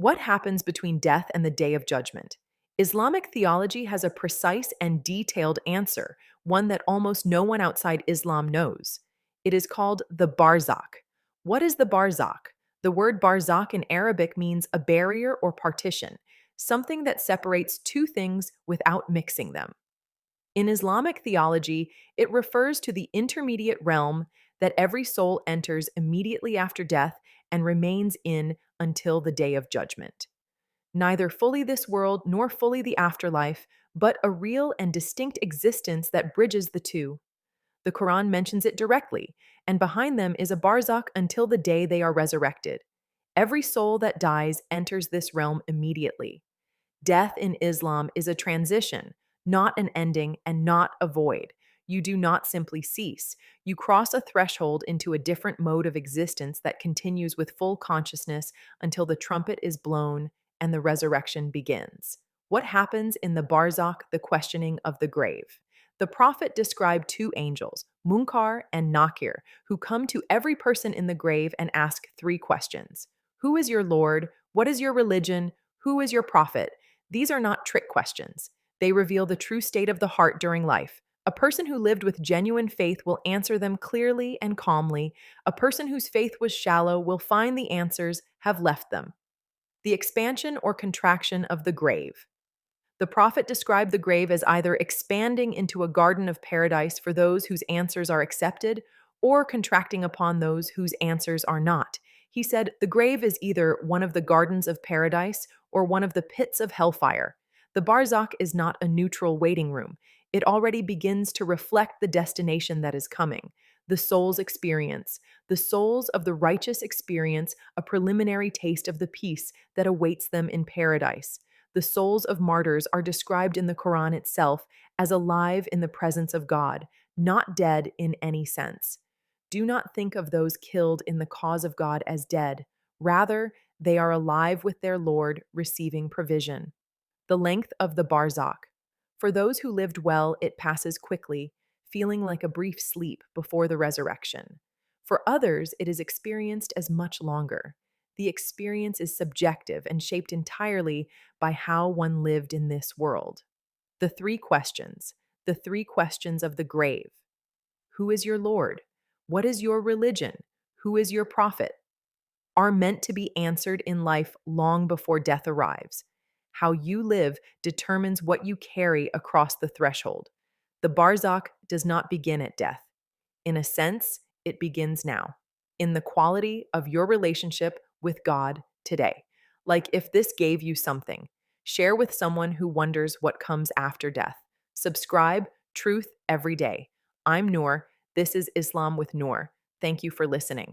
What happens between death and the Day of Judgment? Islamic theology has a precise and detailed answer, one that almost no one outside Islam knows. It is called the Barzakh. What is the Barzakh? The word Barzakh in Arabic means a barrier or partition, something that separates two things without mixing them. In Islamic theology, it refers to the intermediate realm that every soul enters immediately after death and remains in until the Day of Judgment. Neither fully this world nor fully the afterlife, but a real and distinct existence that bridges the two. The Quran mentions it directly, and behind them is a barzakh until the day they are resurrected. Every soul that dies enters this realm immediately. Death in Islam is a transition, not an ending and not a void. You do not simply cease. You cross a threshold into a different mode of existence that continues with full consciousness until the trumpet is blown and the resurrection begins. What happens in the Barzakh, the questioning of the grave? The prophet described two angels, Munkar and Nakir, who come to every person in the grave and ask three questions. Who is your Lord? What is your religion? Who is your prophet? These are not trick questions. They reveal the true state of the heart during life. A person who lived with genuine faith will answer them clearly and calmly. A person whose faith was shallow will find the answers have left them. The expansion or contraction of the grave. The prophet described the grave as either expanding into a garden of paradise for those whose answers are accepted or contracting upon those whose answers are not. He said, the grave is either one of the gardens of paradise or one of the pits of hellfire. The barzakh is not a neutral waiting room. It already begins to reflect the destination that is coming. The soul's experience. The souls of the righteous experience a preliminary taste of the peace that awaits them in paradise. The souls of martyrs are described in the Quran itself as alive in the presence of God, not dead in any sense. Do not think of those killed in the cause of God as dead. Rather, they are alive with their Lord, receiving provision. The length of the barzakh. For those who lived well, it passes quickly, feeling like a brief sleep before the resurrection. For others, it is experienced as much longer. The experience is subjective and shaped entirely by how one lived in this world. The three questions. The three questions of the grave. Who is your Lord? What is your religion? Who is your prophet? Are meant to be answered in life long before death arrives. How you live determines what you carry across the threshold. The barzakh does not begin at death. In a sense, it begins now, in the quality of your relationship with God today. Like if this gave you something, share with someone who wonders what comes after death. Subscribe, truth every day. I'm Noor. This is Islam with Noor. Thank you for listening.